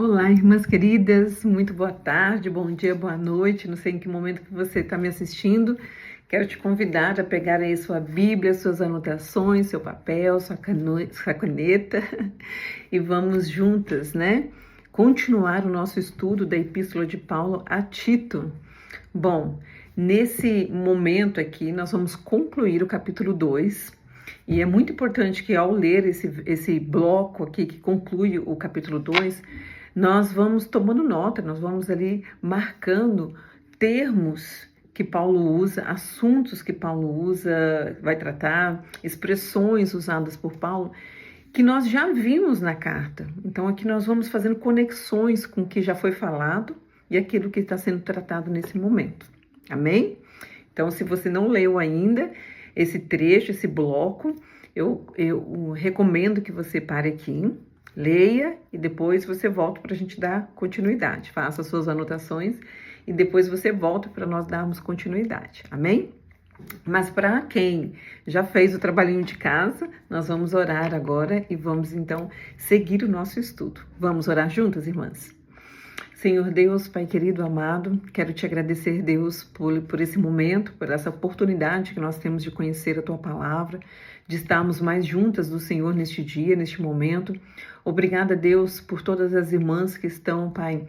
Olá, irmãs queridas, muito boa tarde, bom dia, boa noite, não sei em que momento que você está me assistindo. Quero te convidar a pegar aí sua Bíblia, suas anotações, seu papel, sua caneta e vamos juntas, né? Continuar o nosso estudo da Epístola de Paulo a Tito. Bom, nesse momento aqui nós vamos concluir o capítulo 2. E é muito importante que ao ler esse bloco aqui que conclui o capítulo 2, nós vamos tomando nota, nós vamos ali marcando termos que Paulo usa, assuntos que Paulo usa, vai tratar, expressões usadas por Paulo, que nós já vimos na carta. Então aqui nós vamos fazendo conexões com o que já foi falado e aquilo que está sendo tratado nesse momento. Amém? Então, se você não leu ainda esse trecho, esse bloco, eu recomendo que você pare aqui, leia e depois você volta para a gente dar continuidade. Faça suas anotações e depois você volta para nós darmos continuidade. Amém? Mas para quem já fez o trabalhinho de casa, nós vamos orar agora e vamos então seguir o nosso estudo. Vamos orar juntas, irmãs? Senhor Deus, Pai querido, amado, quero te agradecer, Deus, por esse momento, por essa oportunidade que nós temos de conhecer a Tua Palavra, de estarmos mais juntas do Senhor neste dia, neste momento. Obrigada, Deus, por todas as irmãs que estão, Pai,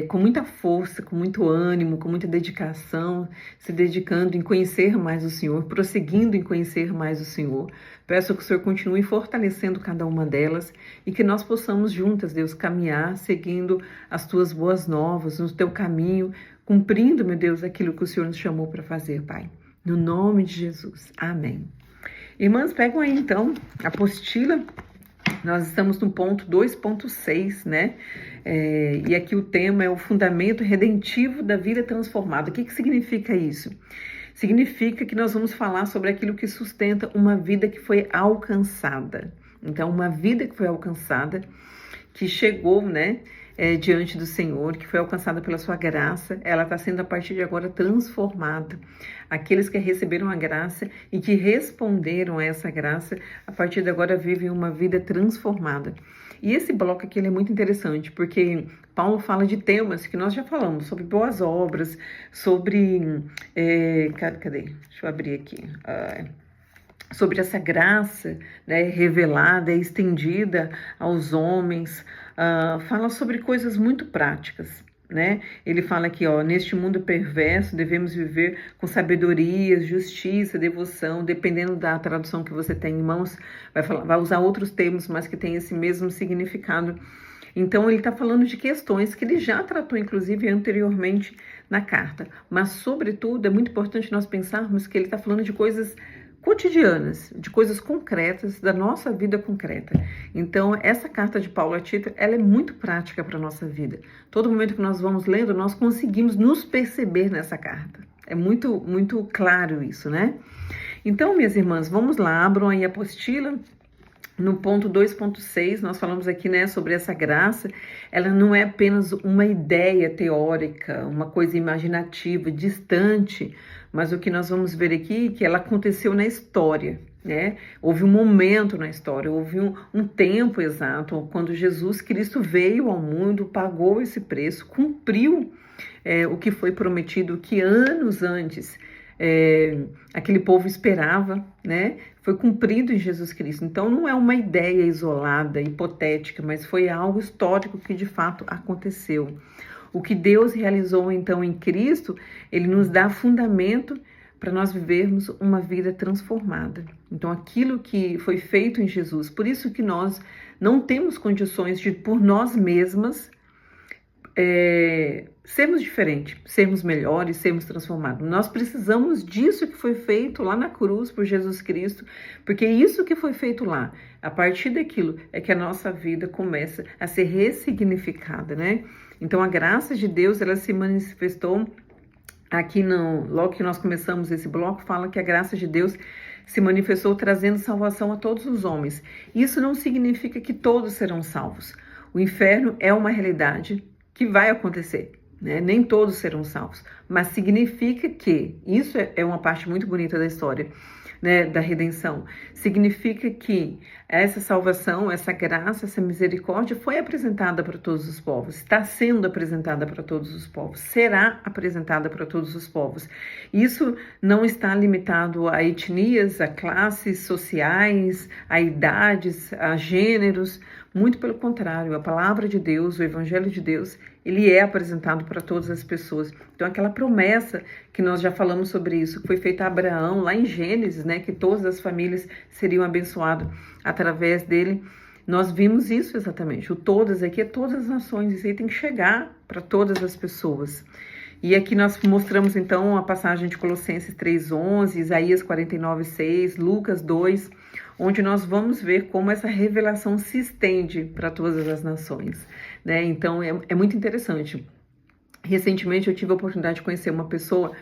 com muita força, com muito ânimo, com muita dedicação, se dedicando em conhecer mais o Senhor, prosseguindo em conhecer mais o Senhor. Peço que o Senhor continue fortalecendo cada uma delas e que nós possamos juntas, Deus, caminhar seguindo as Tuas boas novas, no Teu caminho, cumprindo, meu Deus, aquilo que o Senhor nos chamou para fazer, Pai. No nome de Jesus. Amém. Irmãs, pegam aí então a apostila. Nós estamos no ponto 2.6, né? E aqui o tema é o fundamento redentivo da vida transformada. O que significa isso? Significa que nós vamos falar sobre aquilo que sustenta uma vida que foi alcançada. Então, uma vida que foi alcançada, que chegou, né, diante do Senhor, que foi alcançada pela sua graça, ela está sendo a partir de agora transformada. Aqueles que receberam a graça e que responderam a essa graça, a partir de agora vivem uma vida transformada. E esse bloco aqui ele é muito interessante, porque Paulo fala de temas que nós já falamos, sobre boas obras, sobre... cadê? Deixa eu abrir aqui. Sobre essa graça, né, revelada e estendida aos homens, fala sobre coisas muito práticas, né? Ele fala aqui, neste mundo perverso devemos viver com sabedoria, justiça, devoção, dependendo da tradução que você tem em mãos, vai usar outros termos, mas que tem esse mesmo significado. Então ele está falando de questões que ele já tratou, inclusive, anteriormente na carta, mas sobretudo é muito importante nós pensarmos que ele está falando de coisas cotidianas, de coisas concretas, da nossa vida concreta. Então, essa carta de Paulo a Tito, ela é muito prática para a nossa vida. Todo momento que nós vamos lendo, nós conseguimos nos perceber nessa carta. É muito, muito claro isso, né? Então, minhas irmãs, vamos lá, abram aí a apostila. No ponto 2.6, nós falamos aqui, né, sobre essa graça. Ela não é apenas uma ideia teórica, uma coisa imaginativa, distante, mas o que nós vamos ver aqui é que ela aconteceu na história, né? Houve um momento na história, houve um tempo exato, quando Jesus Cristo veio ao mundo, pagou esse preço, cumpriu o que foi prometido, que anos antes aquele povo esperava, né? Foi cumprido em Jesus Cristo. Então não é uma ideia isolada, hipotética, mas foi algo histórico que de fato aconteceu. O que Deus realizou então em Cristo, Ele nos dá fundamento para nós vivermos uma vida transformada. Então aquilo que foi feito em Jesus, por isso que nós não temos condições de por nós mesmas sermos diferentes, sermos melhores, sermos transformados. Nós precisamos disso que foi feito lá na cruz por Jesus Cristo, porque isso que foi feito lá, a partir daquilo é que a nossa vida começa a ser ressignificada, né? Então a graça de Deus, ela se manifestou aqui logo que nós começamos esse bloco, fala que a graça de Deus se manifestou trazendo salvação a todos os homens. Isso não significa que todos serão salvos. O inferno é uma realidade que vai acontecer, né? Nem todos serão salvos, mas significa que, isso é uma parte muito bonita da história, né, da redenção. Significa que essa salvação, essa graça, essa misericórdia foi apresentada para todos os povos, está sendo apresentada para todos os povos, será apresentada para todos os povos. Isso não está limitado a etnias, a classes sociais, a idades, a gêneros. Muito pelo contrário, a palavra de Deus, o evangelho de Deus, ele é apresentado para todas as pessoas. Então, aquela promessa que nós já falamos sobre isso, que foi feita a Abraão, lá em Gênesis, né, que todas as famílias seriam abençoadas através dele, nós vimos isso exatamente. O todas aqui é todas as nações, isso aí tem que chegar para todas as pessoas. E aqui nós mostramos então a passagem de Colossenses 3:11, Isaías 49:6, Lucas 2, onde nós vamos ver como essa revelação se estende para todas as nações, né? Então é muito interessante. Recentemente eu tive a oportunidade de conhecer uma pessoa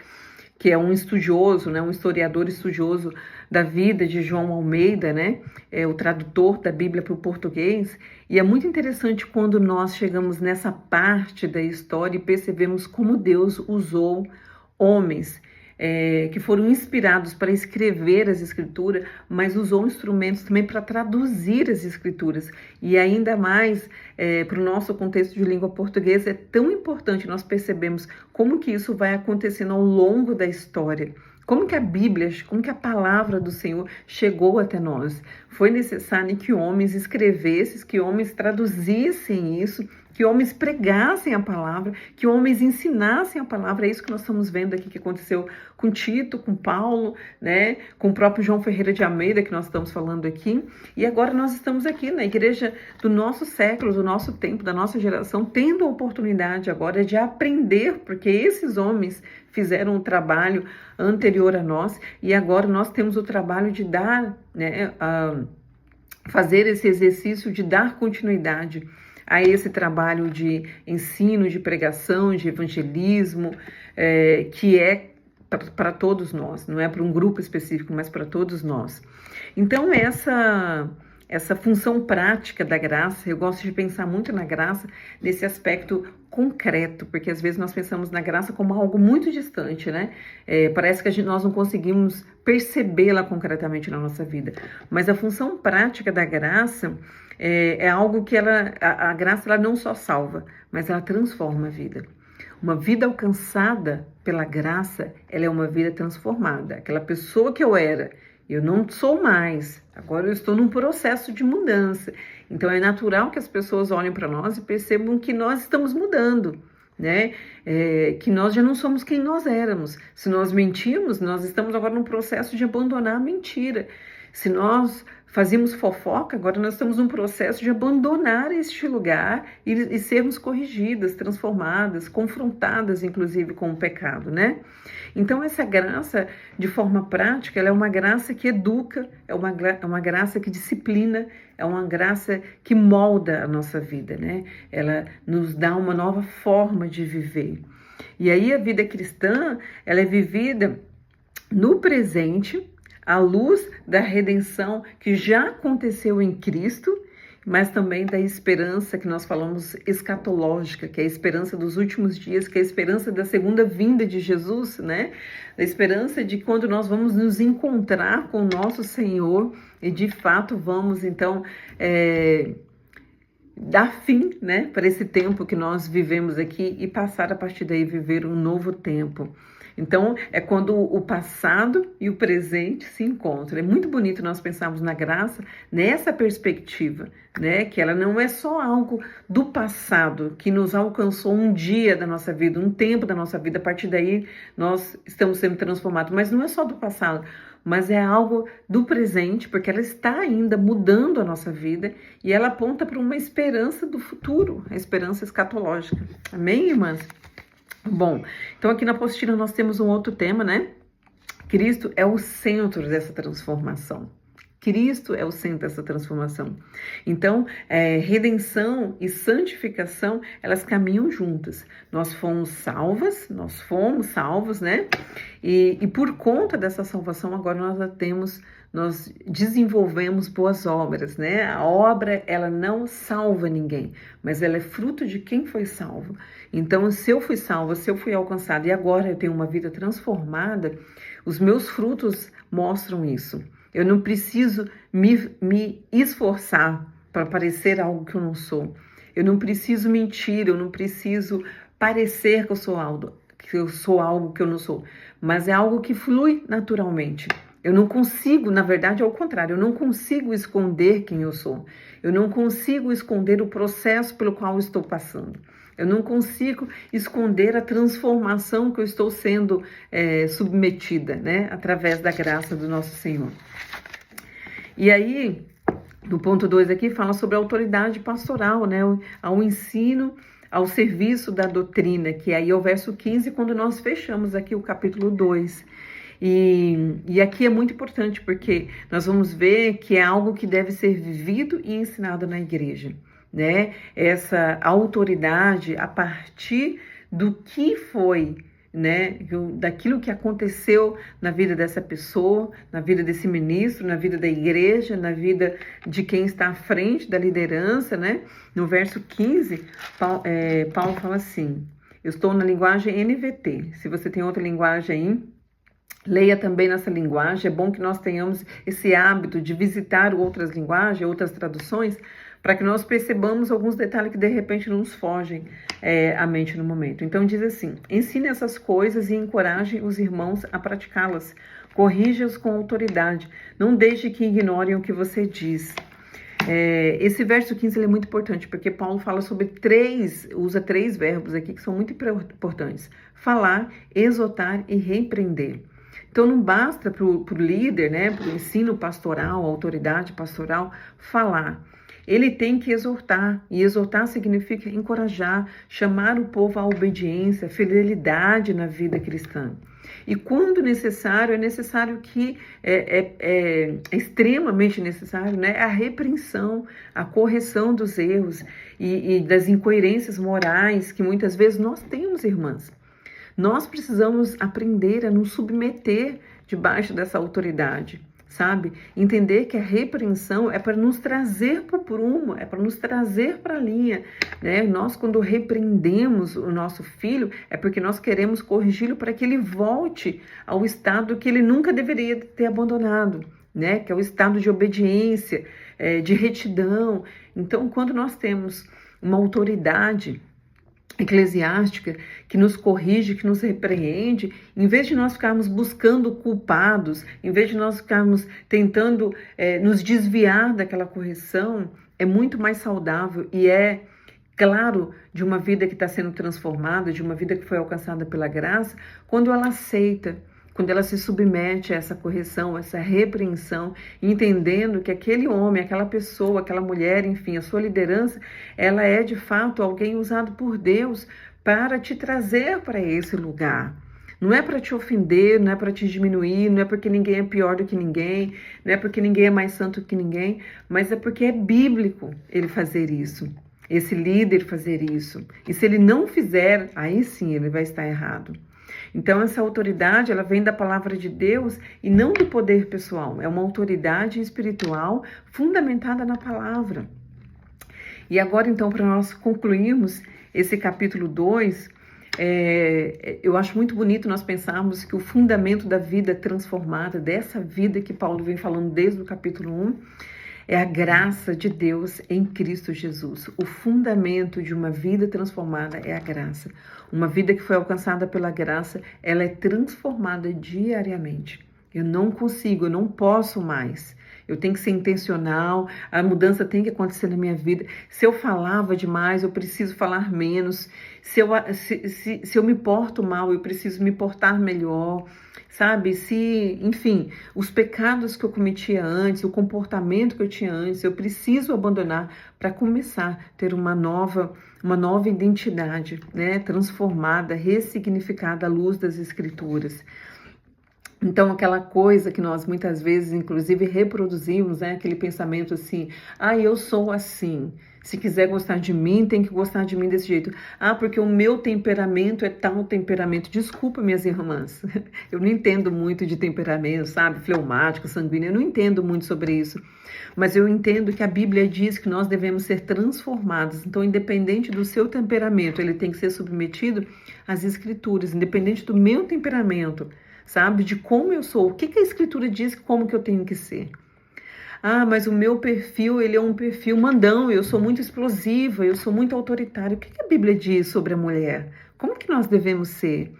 que é um estudioso, né, um historiador estudioso da vida de João Almeida, né, é o tradutor da Bíblia para o português, e é muito interessante quando nós chegamos nessa parte da história e percebemos como Deus usou homens que foram inspirados para escrever as escrituras, mas usou instrumentos também para traduzir as escrituras. E ainda mais, para o nosso contexto de língua portuguesa, é tão importante nós percebemos como que isso vai acontecendo ao longo da história. Como que a Bíblia, como que a palavra do Senhor chegou até nós? Foi necessário que homens escrevessem, que homens traduzissem isso, que homens pregassem a palavra, que homens ensinassem a palavra. É isso que nós estamos vendo aqui que aconteceu com Tito, com Paulo, né? Com o próprio João Ferreira de Almeida, que nós estamos falando aqui. E agora nós estamos aqui na igreja do nosso século, do nosso tempo, da nossa geração, tendo a oportunidade agora de aprender, porque esses homens fizeram um trabalho anterior a nós, e agora nós temos o trabalho de dar, né, fazer esse exercício de dar continuidade a esse trabalho de ensino, de pregação, de evangelismo, que é para todos nós, não é para um grupo específico, mas para todos nós. Então, essa função prática da graça, eu gosto de pensar muito na graça nesse aspecto concreto, porque às vezes nós pensamos na graça como algo muito distante, né? Parece que nós não conseguimos percebê-la concretamente na nossa vida. Mas a função prática da graça é algo que a graça ela não só salva, mas ela transforma a vida. Uma vida alcançada pela graça, ela é uma vida transformada. Aquela pessoa que eu era, eu não sou mais, agora eu estou num processo de mudança. Então é natural que as pessoas olhem para nós e percebam que nós estamos mudando, né? Que nós já não somos quem nós éramos. Se nós mentimos, nós estamos agora num processo de abandonar a mentira. Se nós fazíamos fofoca, agora nós estamos num processo de abandonar este lugar e sermos corrigidas, transformadas, confrontadas, inclusive, com o pecado, né? Então, essa graça, de forma prática, ela é uma graça que educa, é uma graça que disciplina, é uma graça que molda a nossa vida, né? Ela nos dá uma nova forma de viver. E aí, a vida cristã, ela é vivida no presente, à luz da redenção que já aconteceu em Cristo, mas também da esperança que nós falamos escatológica, que é a esperança dos últimos dias, que é a esperança da segunda vinda de Jesus, né? A esperança de quando nós vamos nos encontrar com o nosso Senhor e de fato vamos então dar fim, né, para esse tempo que nós vivemos aqui e passar a partir daí viver um novo tempo. Então, é quando o passado e o presente se encontram. É muito bonito nós pensarmos na graça nessa perspectiva, né? Que ela não é só algo do passado, que nos alcançou um dia da nossa vida, um tempo da nossa vida, a partir daí nós estamos sendo transformados. Mas não é só do passado, mas é algo do presente, porque ela está ainda mudando a nossa vida e ela aponta para uma esperança do futuro, a esperança escatológica. Amém, irmãs? Bom, então aqui na apostila nós temos um outro tema, né? Cristo é o centro dessa transformação. Cristo é o centro dessa transformação. Então, redenção e santificação, elas caminham juntas. Nós fomos salvos, né? E por conta dessa salvação, agora nós a temos nós desenvolvemos boas obras, né? A obra, ela não salva ninguém, mas ela é fruto de quem foi salvo. Então, se eu fui salva, se eu fui alcançada e agora eu tenho uma vida transformada, os meus frutos mostram isso. Eu não preciso me esforçar para parecer algo que eu não sou. Eu não preciso mentir, eu não preciso parecer que eu sou algo que eu não sou. Mas é algo que flui naturalmente. Eu não consigo, na verdade, ao contrário, eu não consigo esconder quem eu sou. Eu não consigo esconder o processo pelo qual eu estou passando. Eu não consigo esconder a transformação que eu estou sendo submetida, né? Através da graça do nosso Senhor. E aí, no ponto 2 aqui, fala sobre a autoridade pastoral, né? Ao ensino, ao serviço da doutrina, que aí é o verso 15, quando nós fechamos aqui o capítulo 2. E aqui é muito importante, porque nós vamos ver que é algo que deve ser vivido e ensinado na igreja, né? Essa autoridade a partir do que foi, né? Daquilo que aconteceu na vida dessa pessoa, na vida desse ministro, na vida da igreja, na vida de quem está à frente da liderança, né? No verso 15, Paulo fala assim, eu estou na linguagem NVT, se você tem outra linguagem aí, leia também nessa linguagem. É bom que nós tenhamos esse hábito de visitar outras linguagens, outras traduções, para que nós percebamos alguns detalhes que de repente nos fogem à mente no momento. Então diz assim, ensine essas coisas e encoraje os irmãos a praticá-las. Corrija-os com autoridade. Não deixe que ignorem o que você diz. Esse verso 15 ele é muito importante, porque Paulo fala sobre usa três verbos aqui que são muito importantes. Falar, exortar e repreender. Então não basta para o líder, né, para o ensino pastoral, a autoridade pastoral, falar. Ele tem que exortar, e exortar significa encorajar, chamar o povo à obediência, fidelidade na vida cristã. E quando necessário, é necessário que, é extremamente necessário, né, a repreensão, a correção dos erros e das incoerências morais que muitas vezes nós temos, irmãs. Nós precisamos aprender a nos submeter debaixo dessa autoridade, sabe? Entender que a repreensão é para nos trazer para o prumo, é para nos trazer para a linha, né? Nós, quando repreendemos o nosso filho, é porque nós queremos corrigi-lo para que ele volte ao estado que ele nunca deveria ter abandonado, né? Que é o estado de obediência, de retidão. Então, quando nós temos uma autoridade eclesiástica que nos corrige, que nos repreende, em vez de nós ficarmos buscando culpados, em vez de nós ficarmos tentando nos desviar daquela correção, é muito mais saudável e é claro de uma vida que está sendo transformada, de uma vida que foi alcançada pela graça, quando ela aceita, quando ela se submete a essa correção, a essa repreensão, entendendo que aquele homem, aquela pessoa, aquela mulher, enfim, a sua liderança, ela é de fato alguém usado por Deus para te trazer para esse lugar. Não é para te ofender, não é para te diminuir, não é porque ninguém é pior do que ninguém, não é porque ninguém é mais santo que ninguém, mas é porque é bíblico ele fazer isso, esse líder fazer isso. E se ele não fizer, aí sim ele vai estar errado. Então, essa autoridade, ela vem da palavra de Deus e não do poder pessoal. É uma autoridade espiritual fundamentada na palavra. E agora, então, para nós concluirmos esse capítulo 2, eu acho muito bonito nós pensarmos que o fundamento da vida transformada, dessa vida que Paulo vem falando desde o capítulo 1, é a graça de Deus em Cristo Jesus. O fundamento de uma vida transformada é a graça. Uma vida que foi alcançada pela graça, ela é transformada diariamente. Eu não consigo, eu não posso mais. Eu tenho que ser intencional, a mudança tem que acontecer na minha vida. Se eu falava demais, eu preciso falar menos. Se eu me porto mal, eu preciso me portar melhor. Sabe, enfim, os pecados que eu cometia antes, o comportamento que eu tinha antes, eu preciso abandonar para começar a ter uma nova identidade, né, transformada, ressignificada à luz das Escrituras. Então, aquela coisa que nós muitas vezes, inclusive, reproduzimos, né, aquele pensamento assim, eu sou assim. Se quiser gostar de mim, tem que gostar de mim desse jeito. Ah, porque o meu temperamento é tal temperamento. Desculpa, minhas irmãs. Eu não entendo muito de temperamento, sabe? Fleumático, sanguíneo. Eu não entendo muito sobre isso. Mas eu entendo que a Bíblia diz que nós devemos ser transformados. Então, independente do seu temperamento, ele tem que ser submetido às Escrituras. Independente do meu temperamento, sabe? De como eu sou. O que a Escritura diz como que eu tenho que ser? Ah, mas o meu perfil, ele é um perfil mandão, eu sou muito explosiva, eu sou muito autoritária. O que a Bíblia diz sobre a mulher? Como que nós devemos ser?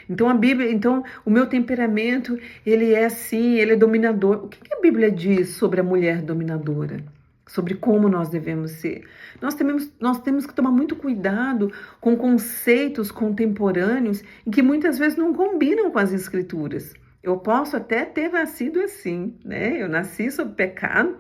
Então, o meu temperamento, ele é assim, ele é dominador. O que a Bíblia diz sobre a mulher dominadora? Sobre como nós devemos ser? Nós temos que tomar muito cuidado com conceitos contemporâneos em que muitas vezes não combinam com as Escrituras. Eu posso até ter nascido assim, né? Eu nasci sob pecado,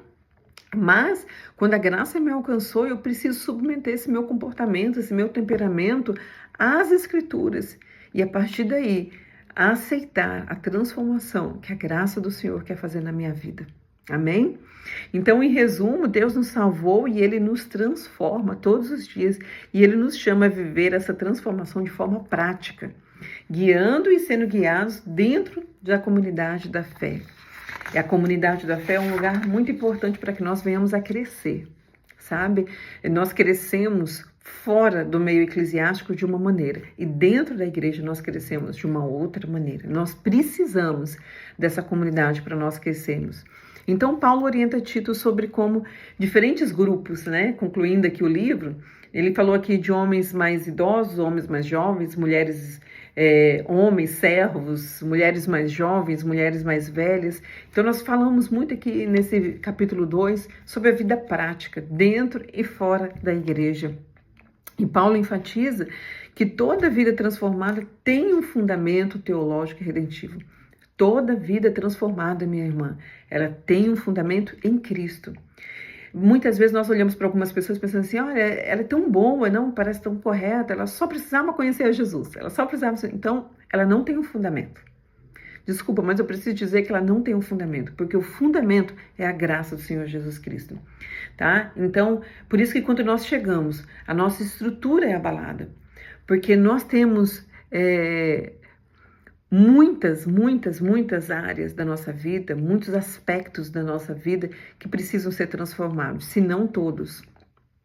mas quando a graça me alcançou, eu preciso submeter esse meu comportamento, esse meu temperamento às Escrituras. E a partir daí, aceitar a transformação que a graça do Senhor quer fazer na minha vida. Amém? Então, em resumo, Deus nos salvou e Ele nos transforma todos os dias. E Ele nos chama a viver essa transformação de forma prática, guiando e sendo guiados dentro da comunidade da fé. E a comunidade da fé é um lugar muito importante para que nós venhamos a crescer, sabe? Nós crescemos fora do meio eclesiástico de uma maneira e dentro da igreja nós crescemos de uma outra maneira. Nós precisamos dessa comunidade para nós crescermos. Então, Paulo orienta Tito sobre como diferentes grupos, né? Concluindo aqui o livro, ele falou aqui de homens mais idosos, homens mais jovens, mulheres, homens, servos, mulheres mais jovens, mulheres mais velhas. Então, nós falamos muito aqui nesse capítulo 2 sobre a vida prática, dentro e fora da igreja. E Paulo enfatiza que toda vida transformada tem um fundamento teológico e redentivo. Toda vida transformada, minha irmã, ela tem um fundamento em Cristo. Muitas vezes nós olhamos para algumas pessoas pensando assim, olha, ela é tão boa, não parece tão correta, ela só precisava conhecer a Jesus, ela só precisava... Então, ela não tem um fundamento. Desculpa, mas eu preciso dizer que ela não tem um fundamento, porque o fundamento é a graça do Senhor Jesus Cristo, tá? Então, por isso que quando nós chegamos, a nossa estrutura é abalada, porque nós temos... muitas áreas da nossa vida, muitos aspectos da nossa vida que precisam ser transformados, se não todos,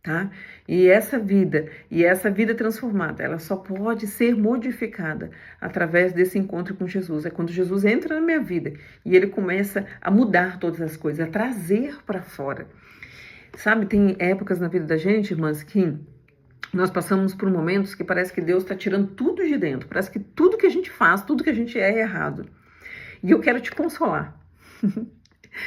tá? E essa vida transformada, ela só pode ser modificada através desse encontro com Jesus. É quando Jesus entra na minha vida e ele começa a mudar todas as coisas, a trazer para fora. Sabe, tem épocas na vida da gente, irmãs, que nós passamos por momentos que parece que Deus está tirando tudo de dentro. Parece que tudo que a gente faz, tudo que a gente é errado. E eu quero te consolar.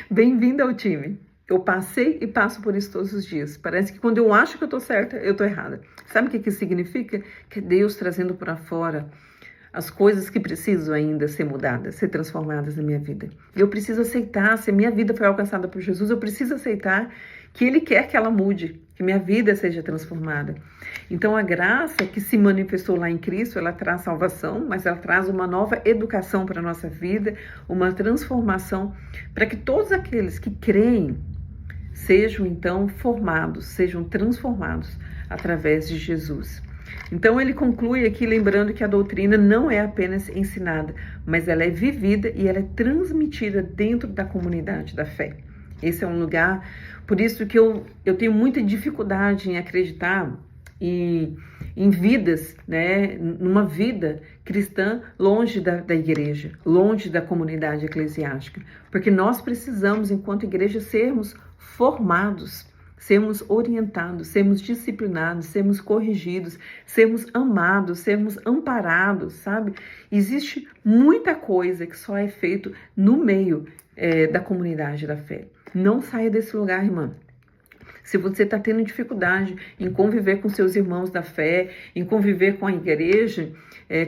Bem-vinda ao time. Eu passei e passo por isso todos os dias. Parece que quando eu acho que eu estou certa, eu estou errada. Sabe o que isso significa? Que é Deus trazendo para fora as coisas que precisam ainda ser mudadas, ser transformadas na minha vida. Eu preciso aceitar, se a minha vida foi alcançada por Jesus, eu preciso aceitar que Ele quer que ela mude, que minha vida seja transformada. Então, a graça que se manifestou lá em Cristo, ela traz salvação, mas ela traz uma nova educação para a nossa vida, uma transformação, para que todos aqueles que creem sejam, então, formados, sejam transformados através de Jesus. Então, ele conclui aqui lembrando que a doutrina não é apenas ensinada, mas ela é vivida e ela é transmitida dentro da comunidade da fé. Esse é um lugar, por isso que eu tenho muita dificuldade em acreditar em vidas, né, numa vida cristã longe da igreja, longe da comunidade eclesiástica, porque nós precisamos, enquanto igreja, sermos formados, sermos orientados, sermos disciplinados, sermos corrigidos, sermos amados, sermos amparados, sabe? Existe muita coisa que só é feito no meio da comunidade da fé. Não saia desse lugar, irmã. Se você está tendo dificuldade em conviver com seus irmãos da fé, em conviver com a igreja,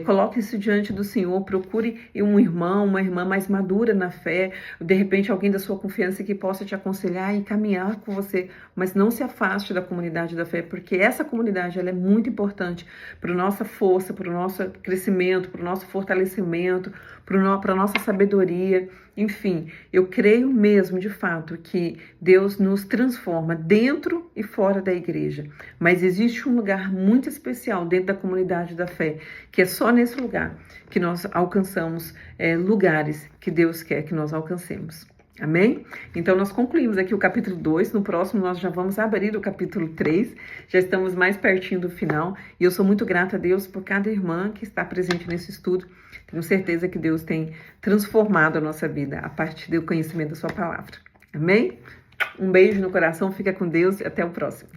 coloque isso diante do Senhor, procure um irmão, uma irmã mais madura na fé, de repente alguém da sua confiança que possa te aconselhar e caminhar com você, mas não se afaste da comunidade da fé, porque essa comunidade ela é muito importante para a nossa força, para o nosso crescimento, para o nosso fortalecimento, para a nossa sabedoria. Enfim, eu creio mesmo, de fato, que Deus nos transforma dentro dentro e fora da igreja. Mas existe um lugar muito especial dentro da comunidade da fé, que é só nesse lugar que nós alcançamos lugares que Deus quer que nós alcancemos. Amém? Então, nós concluímos aqui o capítulo 2. No próximo, nós já vamos abrir o capítulo 3. Já estamos mais pertinho do final. E eu sou muito grata a Deus por cada irmã que está presente nesse estudo. Tenho certeza que Deus tem transformado a nossa vida a partir do conhecimento da sua palavra. Amém? Um beijo no coração, fica com Deus e até o próximo.